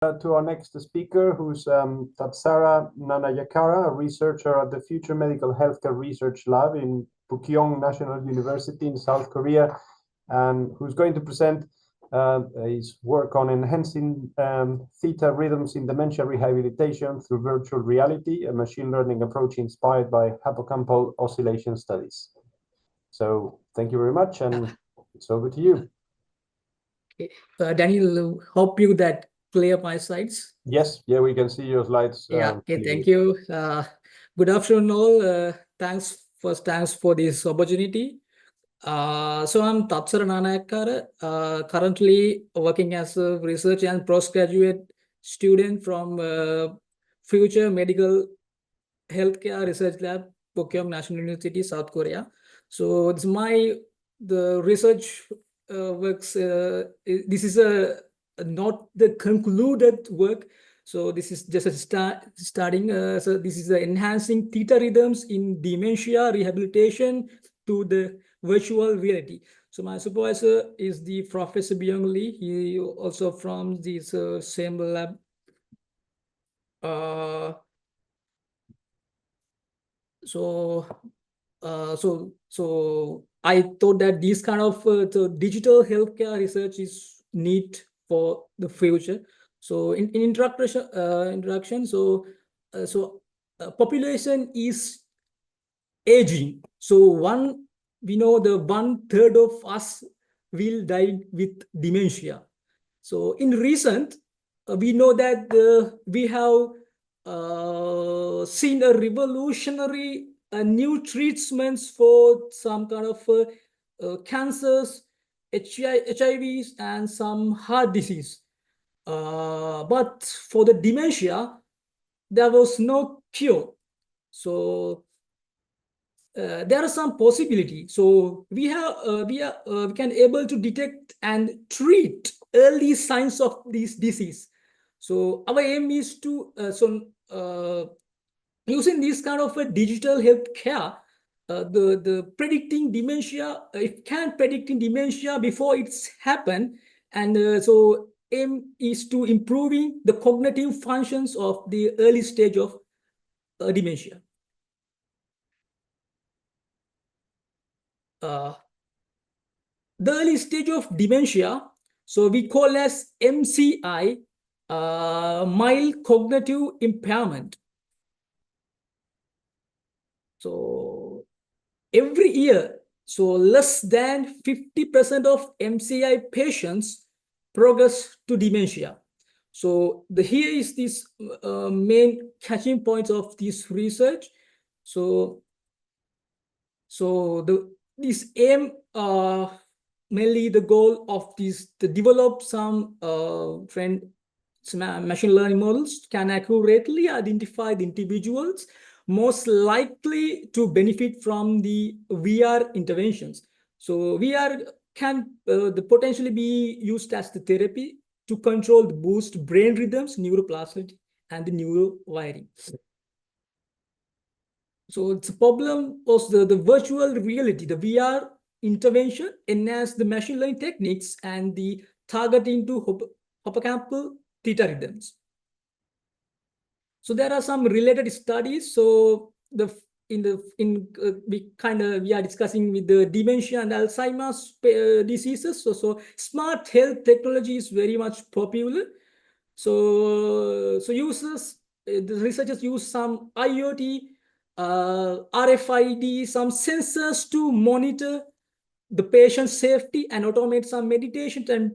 To our next speaker, who's Tatsara Nanayakara, a researcher at the Future Medical Healthcare Research Lab in Pukyong National University in South Korea, and who's going to present his work on enhancing theta rhythms in dementia rehabilitation through virtual reality, a machine learning approach inspired by hippocampal oscillation studies. So thank you very much, and it's over to you. Okay. Daniel, hope you that clear my slides. Yes, yeah, we can see your slides. Yeah, okay, thank you. Good afternoon all. Thanks for this opportunity. So I'm Tatsara Nanayakara, currently working as a research and postgraduate student from Future Medical Healthcare Research Lab, Pukyong National University, South Korea. So it's the research works. This is not the concluded work. So this is just a starting. So this is enhancing theta rhythms in dementia rehabilitation to the virtual reality. So my supervisor is the Professor Byung Lee. He also from this same lab. So I thought that this kind of digital healthcare research is need for the future. So in introduction, population is aging. So we know the 1/3 of us will die with dementia. So in recent, we know that we have seen a revolutionary new treatments for some kind of cancers, HIVs, and some heart disease. But for the dementia, there was no cure. So there are some possibility. So we can able to detect and treat early signs of this disease. So our aim is to using this kind of a digital health care, the predicting dementia, it can predicting dementia before it's happened, and so aim is to improving the cognitive functions of the early stage of dementia. The early stage of dementia, so we call as MCI, mild cognitive impairment. So every year, so less than 50% of MCI patients progress to dementia. So here is this main catching points of this research. So this aim, mainly the goal of this to develop some machine learning models can accurately identify the individuals most likely to benefit from the VR interventions. So VR can potentially be used as the therapy to control the boost brain rhythms, neuroplasticity, and the neurowiring. So the problem was the virtual reality, the VR intervention enhanced the machine learning techniques and the targeting to hippocampal theta rhythms. So there are some related studies. So we are discussing with the dementia and Alzheimer's diseases. So smart health technology is very much popular. So the researchers use some IoT, RFID, some sensors to monitor the patient's safety and automate some meditation and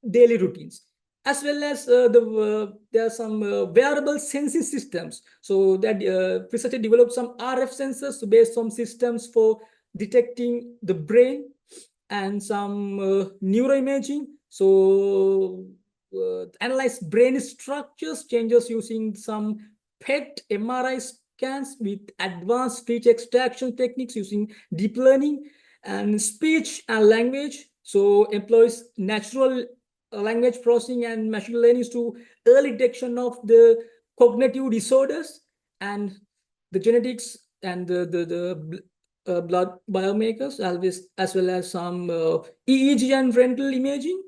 daily routines, as well as there are some wearable sensing systems. So that researchers developed some RF sensors based on systems for detecting the brain and some neuroimaging. So analyze brain structures changes using some PET MRI scans with advanced speech extraction techniques using deep learning, and speech and language. So employs natural language processing and machine learning to early detection of the cognitive disorders, and the genetics and the blood biomarkers, as well as some EEG and rental imaging.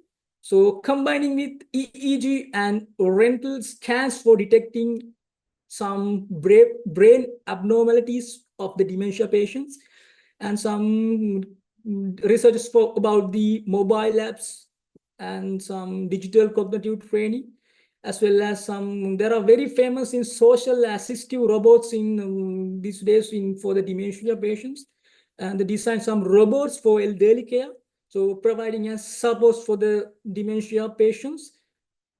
So combining with EEG and rental scans for detecting some brain abnormalities of the dementia patients, and some research about the mobile apps and some digital cognitive training, as well as some, there are very famous in social assistive robots in these days for the dementia patients, and they design some robots for elderly care, so providing as support for the dementia patients.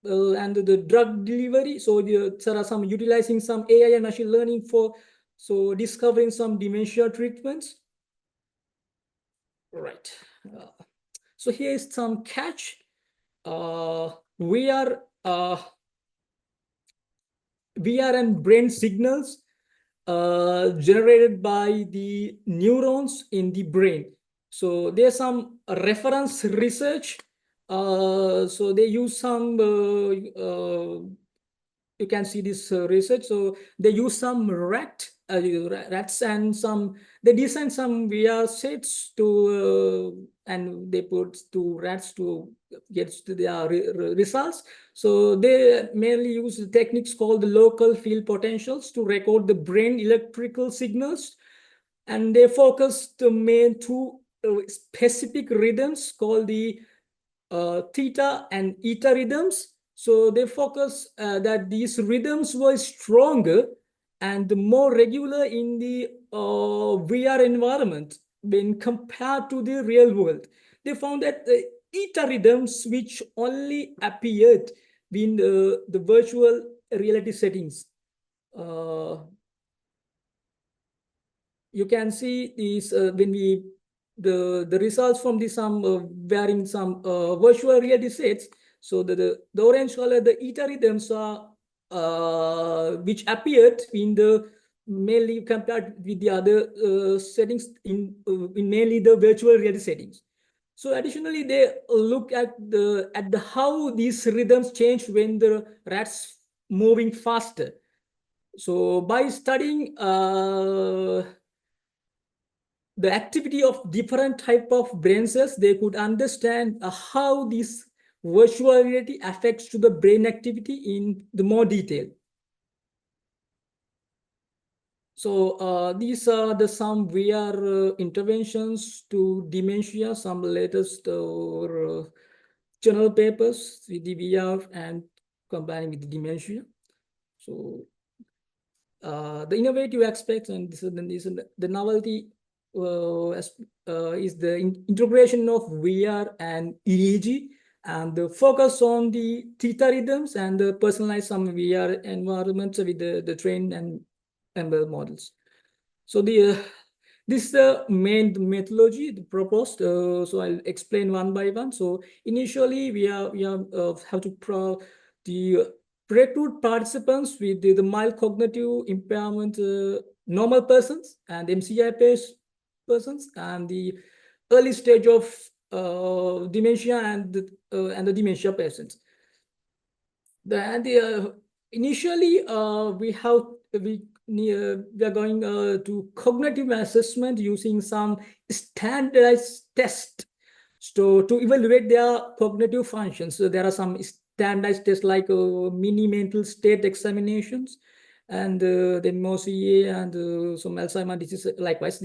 And the drug delivery, so there are some utilizing some AI and machine learning for discovering some dementia treatments. Right. So here is some catch. VR and brain signals generated by the neurons in the brain. So there's some reference research. So they use some you can see this research. So they use some rats and some, they design some VR sets to and they put to rats to get to their results. So they mainly use the techniques called the local field potentials to record the brain electrical signals, and they focus the main two specific rhythms called the theta and eta rhythms. So they focus that these rhythms were stronger and more regular in the VR environment when compared to the real world. They found that the eta rhythms, which only appeared in the virtual reality settings. You can see these when we the results from the some wearing some virtual reality sets. So the orange color, the eta rhythms are which appeared in the mainly compared with the other settings in mainly the virtual reality settings. So additionally, they look at the how these rhythms change when the rats moving faster. So by studying the activity of different type of brain cells, they could understand how this virtual reality affects to the brain activity in the more detail. So these are the some VR interventions to dementia, some latest journal papers with the VR and combining with the dementia. So the innovative aspects and the novelty is the integration of VR and EEG, and the focus on the theta rhythms and the personalized some VR environments with the trained and ML models. So this is the main methodology proposed. So I'll explain one by one. So initially we have to recruit participants with the mild cognitive impairment, normal persons and MCI persons, and the early stage of dementia and the dementia patients. Initially we are going to cognitive assessment using some standardized tests to evaluate their cognitive functions. So there are some standardized tests like mini mental state examinations, and then MOSE and some Alzheimer's disease likewise.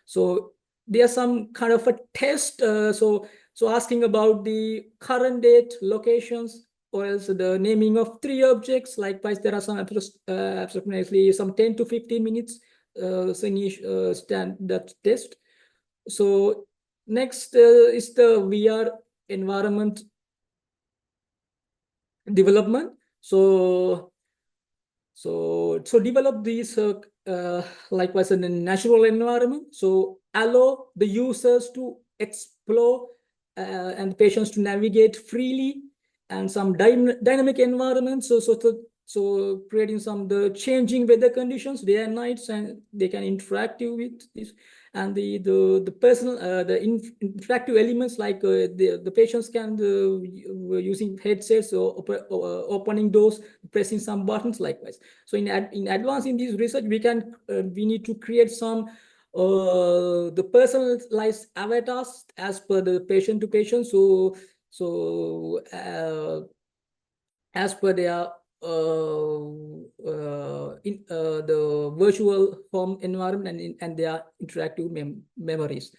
So there are some kind of a test. So asking about the current date, locations, or else the naming of 3 objects. Likewise, there are some approximately some 10 to 15 minutes standard test. So next is the VR environment development. So develop these likewise in a natural environment. So allow the users to explore and patients to navigate freely, and some dynamic environments. So creating some the changing weather conditions, day and nights, and they can interact with this, and the personal the interactive elements like the patients can using headsets or opening doors, pressing some buttons likewise. So in advance in this research, we need to create some the personalized avatars as per the patient to patient. So So as per their in the virtual home environment and their interactive memories.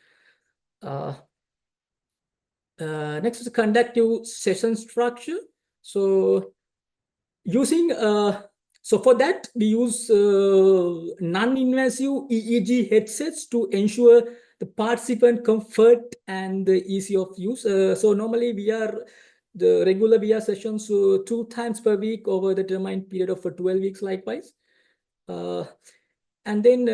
Next is conductive session structure. So using so for that we use non-invasive EEG headsets to ensure the participant comfort and the ease of use. So normally the regular VR sessions 2 times per week over the determined period of 12 weeks likewise. And then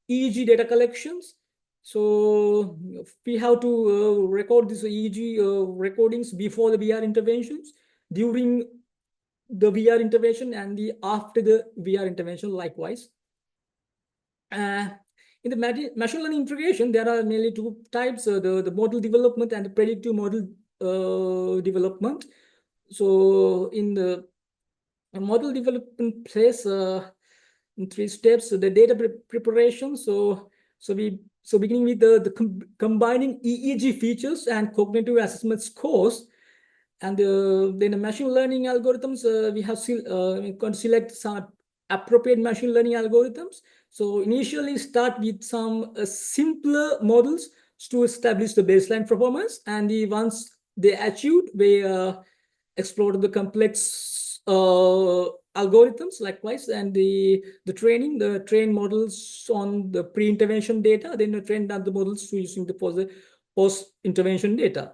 EEG data collections. So we have to record these EEG recordings before the VR interventions, during the VR intervention, and after the VR intervention likewise. In the machine learning integration, there are mainly 2 types, the model development and the predictive model development. So in the model development phase, in 3 steps, the data preparation. So beginning with the combining EEG features and cognitive assessment scores, and then the machine learning algorithms, we have going to select some appropriate machine learning algorithms. So initially start with some simpler models to establish the baseline performance, and once they achieved, we explore the complex algorithms likewise, and the train models on the pre-intervention data, then train down the models to using the post-intervention data.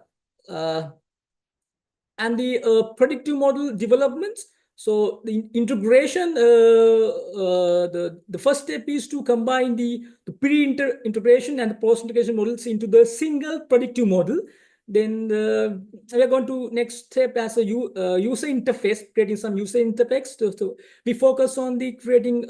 And the predictive model developments. So the integration, the first step is to combine the pre-integration and the post-integration models into the single predictive model. Then we are going to next step as a user interface, creating some user interface. So we focus on the creating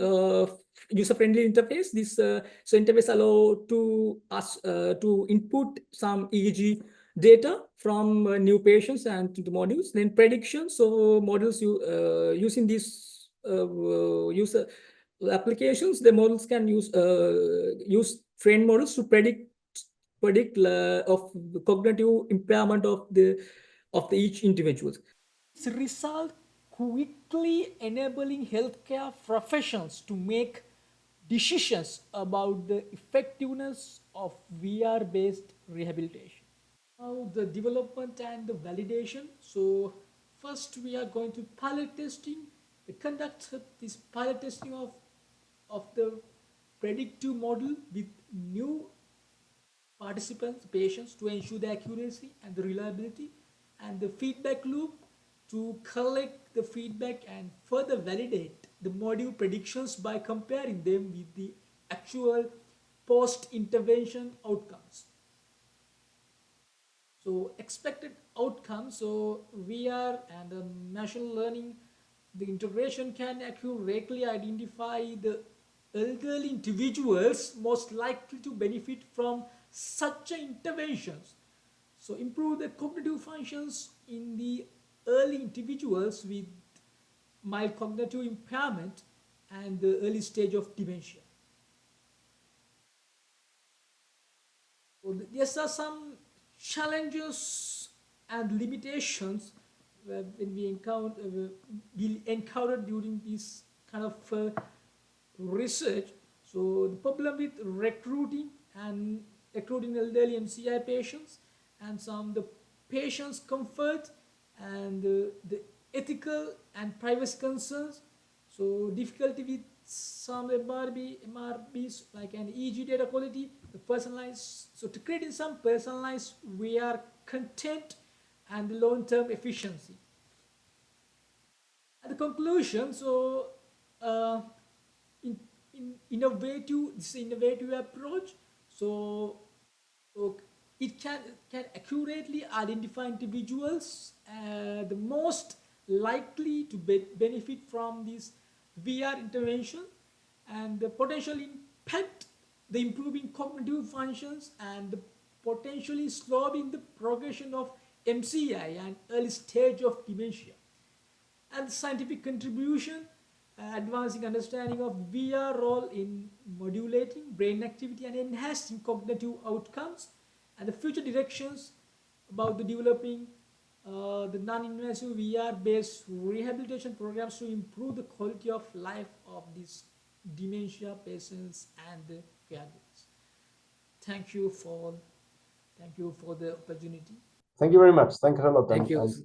user-friendly interface. This so interface allow to us to input some EEG data from new patients and to the modules. Then prediction. So models using these user applications, the models can use trained models to predict of the cognitive impairment of each individual. This result quickly enabling healthcare professionals to make decisions about the effectiveness of VR-based rehabilitation. Now the development and the validation. So first we are going to pilot testing. We conduct this pilot testing of the predictive model with new participants, patients, to ensure the accuracy and the reliability, and the feedback loop to collect the feedback and further validate the module predictions by comparing them with the actual post-intervention outcomes. So expected outcomes, so VR and machine learning, the integration can accurately identify the elderly individuals most likely to benefit from such interventions. So improve the cognitive functions in the early individuals with mild cognitive impairment and the early stage of dementia. So these are some challenges and limitations when we encounter during this kind of research. So the problem with recruiting elderly MCI patients, and some the patient's comfort, and the ethical and privacy concerns. So difficulty with some MRBs like an EEG data quality, the personalized. So to create some personalized VR content and the long-term efficiency. At the conclusion, so in this innovative approach, so it can accurately identify individuals the most likely to benefit from this VR intervention, and the potential impact the improving cognitive functions, and the potentially slowing the progression of MCI and early stage of dementia, and scientific contribution, advancing understanding of VR role in modulating brain activity and enhancing cognitive outcomes, and the future directions about the developing the non-invasive VR-based rehabilitation programs to improve the quality of life of these dementia patients and the caregivers. Thank you for the opportunity. Thank you very much. Thanks a lot. Thank you. And